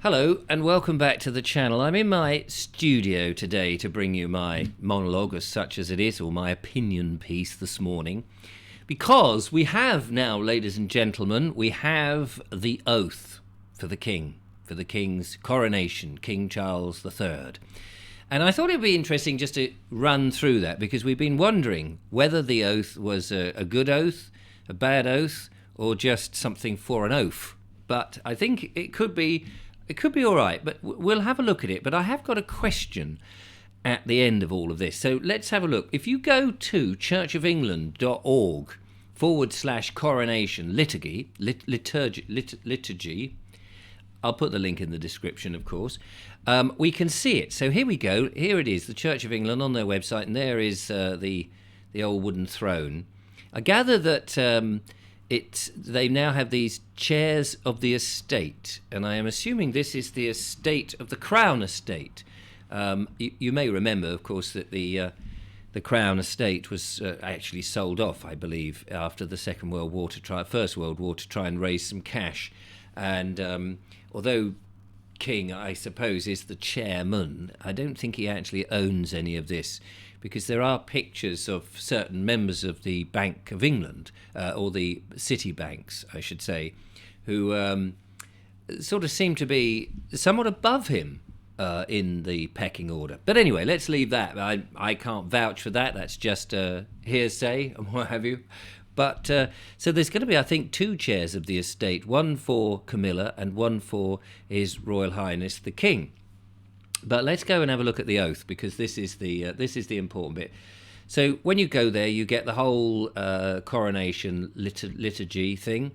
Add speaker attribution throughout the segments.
Speaker 1: Hello and welcome back to the channel. I'm in my studio today to bring you my monologue, as such as it is, or my opinion piece this morning, because we have now, ladies and gentlemen, we have the oath for the king, for the king's coronation, King Charles III. And I thought it would be interesting just to run through that, because we've been wondering whether the oath was a good oath, a bad oath, or just something for an oath. But I think it could be all right, but we'll have a look at it. But I have got a question at the end of all of this. So let's have a look. If you go to churchofengland.org/coronation liturgy, I'll put the link in the description, of course, we can see it. So here we go. Here it is, the Church of England on their website, and there is the old wooden throne. I gather that they now have these chairs of the estate, and I am assuming this is the estate of the Crown Estate. You may remember, of course, that the Crown Estate was actually sold off, I believe, after the First World War to try and raise some cash. And although King, I suppose, is the chairman, I don't think he actually owns any of this, because there are pictures of certain members of the Bank of England, or the city banks, I should say, who sort of seem to be somewhat above him in the pecking order. But anyway, let's leave that. I can't vouch for that. That's just hearsay and what have you. But so there's going to be, I think, 2 chairs of the estate, one for Camilla and one for His Royal Highness the King. But let's go and have a look at the oath, because this is the important bit. So when you go there, you get the whole coronation liturgy thing.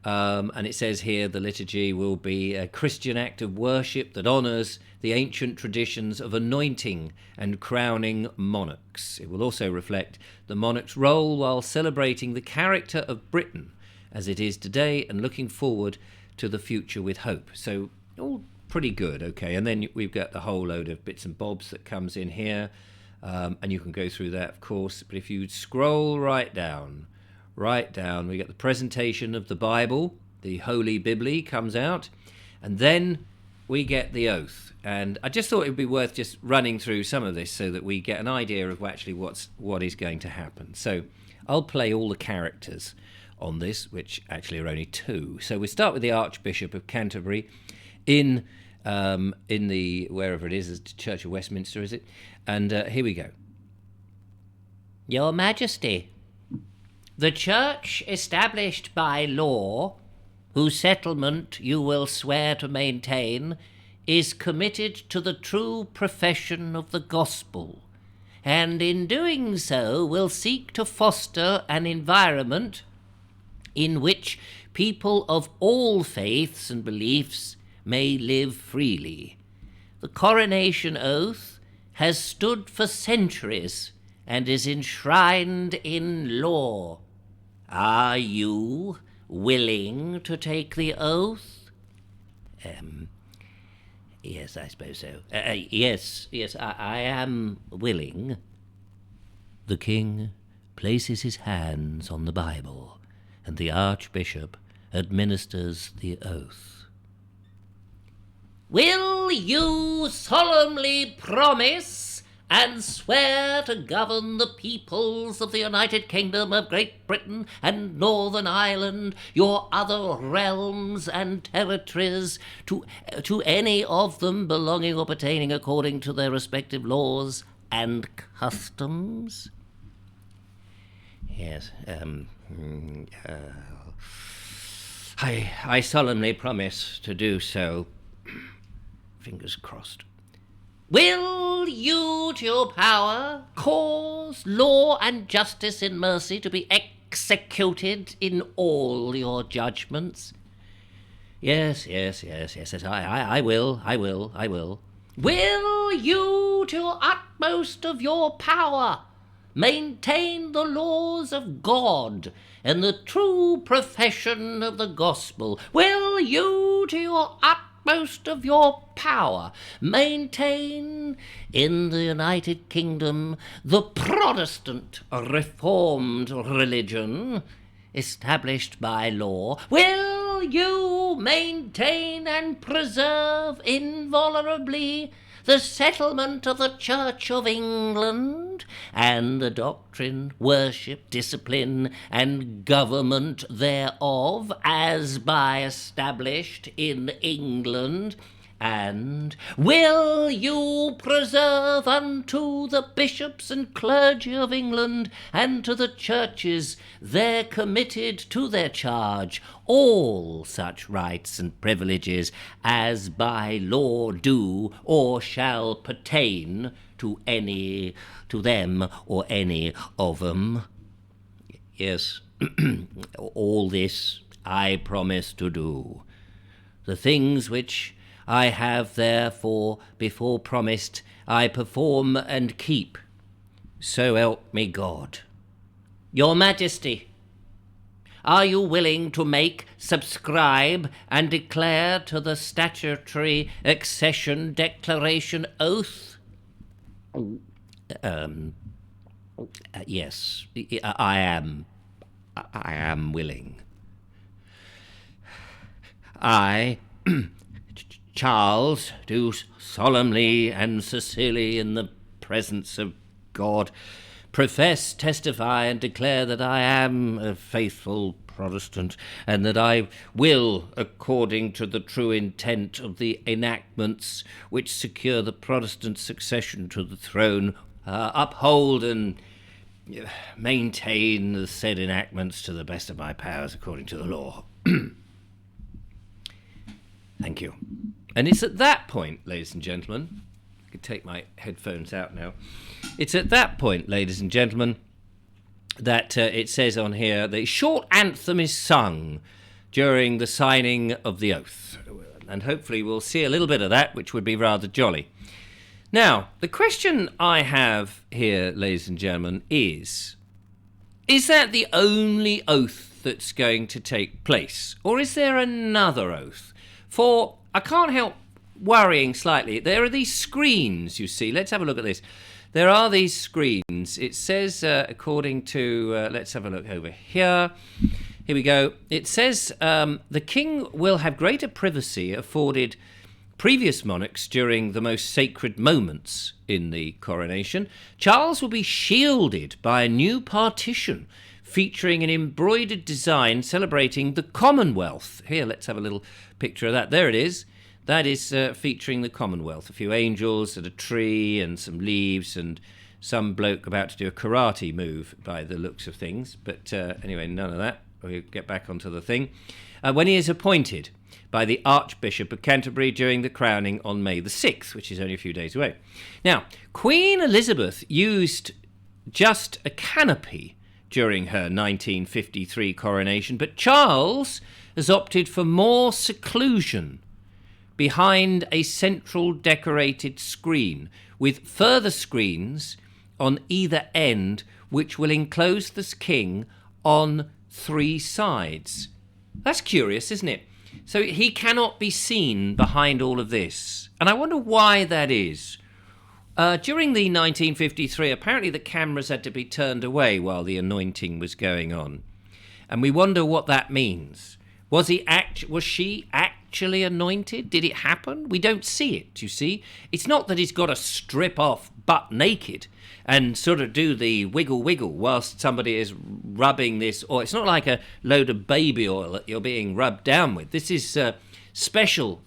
Speaker 1: And it says here the liturgy will be a Christian act of worship that honours the ancient traditions of anointing and crowning monarchs. It will also reflect the monarch's role while celebrating the character of Britain as it is today and looking forward to the future with hope. So all pretty good, okay. And then we've got the whole load of bits and bobs that comes in here, and you can go through that, of course. But if you scroll right down, we get the presentation of the Bible, the Holy Bible comes out, and then we get the oath. And I just thought it would be worth just running through some of this so that we get an idea of actually what is going to happen. So I'll play all the characters on this, which actually are only 2. So we start with the Archbishop of Canterbury in the, wherever it is, the Church of Westminster, is it? And here we go. Your Majesty, the Church established by law, whose settlement you will swear to maintain, is committed to the true profession of the gospel, and in doing so will seek to foster an environment in which people of all faiths and beliefs may live freely. The coronation oath has stood for centuries and is enshrined in law. Are you willing to take the oath? Yes, I suppose so. Yes, I am willing. The king places his hands on the Bible, and the Archbishop administers the oath. Will you solemnly promise and swear to govern the peoples of the United Kingdom of Great Britain and Northern Ireland, your other realms and territories, to any of them belonging or pertaining according to their respective laws and customs? Yes, I solemnly promise to do so. Fingers crossed. Will you, to your power, cause law and justice in mercy to be executed in all your judgments? Yes, I will. Will you, to your utmost of your power, maintain the laws of God and the true profession of the gospel? Will you, to your utmost of your power, maintain in the United Kingdom the Protestant Reformed religion established by law? Will you maintain and preserve inviolably the settlement of the Church of England, and the doctrine, worship, discipline, and government thereof, as by established in England? And will you preserve unto the bishops and clergy of England and to the churches there committed to their charge all such rights and privileges as by law do or shall pertain to them or any of them? Yes, all this I promise to do. The things which I have therefore before promised, I perform and keep. So help me God. Your Majesty, are you willing to make, subscribe, and declare to the statutory accession declaration oath? Yes, I am willing. I, Charles, do solemnly and sincerely in the presence of God profess, testify, and declare that I am a faithful Protestant, and that I will, according to the true intent of the enactments which secure the Protestant succession to the throne, uphold and maintain the said enactments to the best of my powers according to the law. Thank you. And it's at that point, ladies and gentlemen, I can take my headphones out now. It's at that point, ladies and gentlemen, that it says on here, the short anthem is sung during the signing of the oath. And hopefully we'll see a little bit of that, which would be rather jolly. Now, the question I have here, ladies and gentlemen, is that the only oath that's going to take place? Or is there another oath? For I can't help worrying slightly. There are these screens, you see. Let's have a look at this. There are these screens. It says, according to, let's have a look over here. Here we go. It says, the king will have greater privacy afforded previous monarchs during the most sacred moments in the coronation. Charles will be shielded by a new partition featuring an embroidered design celebrating the Commonwealth. Here, let's have a little picture of that. There it is. That is featuring the Commonwealth. A few angels and a tree and some leaves and some bloke about to do a karate move by the looks of things. But anyway, none of that. We'll get back onto the thing. When he is appointed by the Archbishop of Canterbury during the crowning on May the 6th, which is only a few days away. Now, Queen Elizabeth used just a canopy during her 1953 coronation, but Charles has opted for more seclusion behind a central decorated screen with further screens on either end which will enclose the king on 3 sides. That's curious, isn't it? So he cannot be seen behind all of this. And I wonder why that is. During the 1953, apparently the cameras had to be turned away while the anointing was going on. And we wonder what that means. Was she actually anointed? Did it happen? We don't see it, you see. It's not that he's got to strip off butt naked and sort of do the wiggle whilst somebody is rubbing this oil. It's not like a load of baby oil that you're being rubbed down with. This is special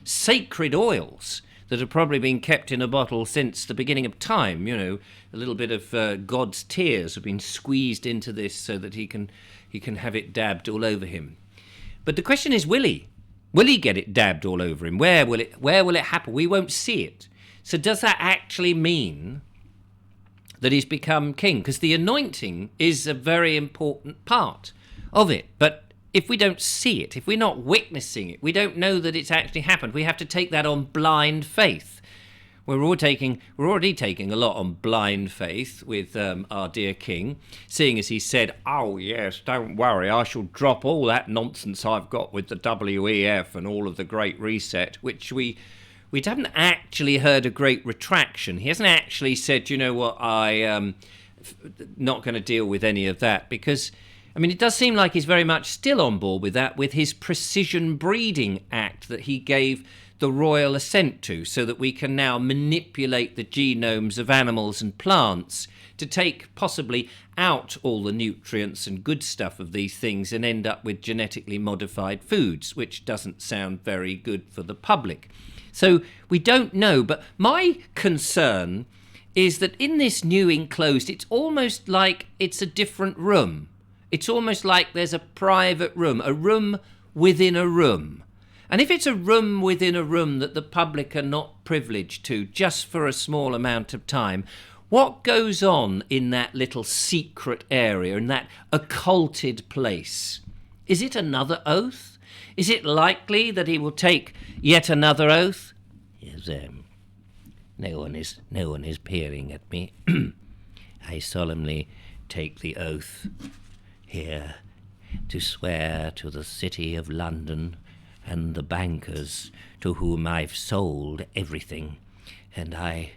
Speaker 1: sacred oils that have probably been kept in a bottle since the beginning of time. You know, a little bit of God's tears have been squeezed into this so that he can have it dabbed all over him. But the question is, will he? Will he get it dabbed all over him? Where will it happen? We won't see it. So does that actually mean that he's become king? Because the anointing is a very important part of it. But if we don't see it, if we're not witnessing it, we don't know that it's actually happened. We have to take that on blind faith. We're already taking a lot on blind faith with our dear king, seeing as he said, "Oh yes, don't worry, I shall drop all that nonsense I've got with the WEF and all of the Great Reset," which we haven't actually heard a great retraction. He hasn't actually said, you know what, I'm not going to deal with any of that, because I mean, it does seem like he's very much still on board with that, with his Precision Breeding Act that he gave the royal assent to, so that we can now manipulate the genomes of animals and plants to take possibly out all the nutrients and good stuff of these things and end up with genetically modified foods, which doesn't sound very good for the public. So we don't know, but my concern is that in this new enclosed, it's almost like it's a different room. It's almost like there's a private room, a room within a room. And if it's a room within a room that the public are not privileged to just for a small amount of time, what goes on in that little secret area, in that occulted place? Is it another oath? Is it likely that he will take yet another oath? Yes, no one is peering at me. I solemnly take the oath here to swear to the City of London and the bankers to whom I've sold everything, and I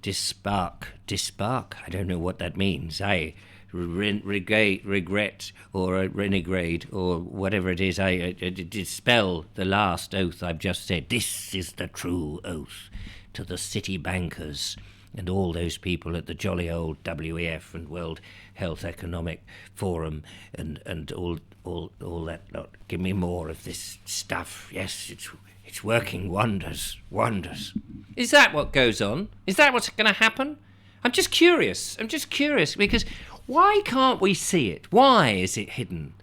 Speaker 1: disbark, I don't know what that means. I regret or renegade or whatever it is. I dispel the last oath I've just said. This is the true oath to the city bankers and all those people at the jolly old WEF and World Health Economic Forum and all that lot. Give me more of this stuff. Yes, it's working wonders. Is that what goes on? Is that what's going to happen? I'm just curious because why can't we see it? Why is it hidden?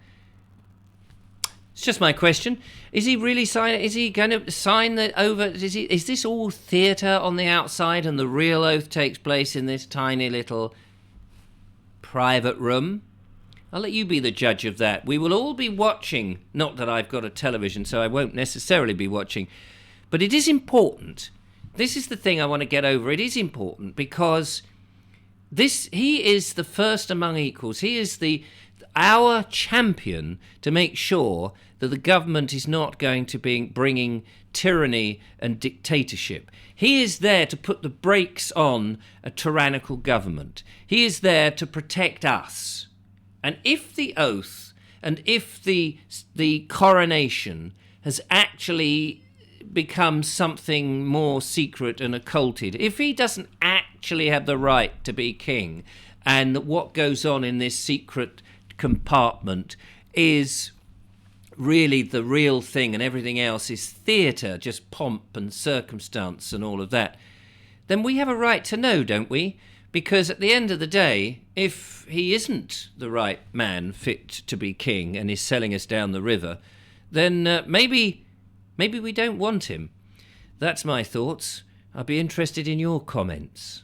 Speaker 1: It's just my question. Is he really is he going to sign that over? Is this all theatre on the outside and the real oath takes place in this tiny little private room? I'll let you be the judge of that. We will all be watching. Not that I've got a television, so I won't necessarily be watching. But it is important. This is the thing I want to get over. It is important because he is the first among equals. He is our champion to make sure that the government is not going to be bringing tyranny and dictatorship. He is there to put the brakes on a tyrannical government. He is there to protect us. And if the oath and if the coronation has actually become something more secret and occulted, if he doesn't actually have the right to be king, and what goes on in this secret compartment is really the real thing and everything else is theatre, just pomp and circumstance and all of that, then we have a right to know, don't we? Because at the end of the day, if he isn't the right man fit to be king and is selling us down the river, then maybe we don't want him. That's my thoughts. I'll be interested in your comments.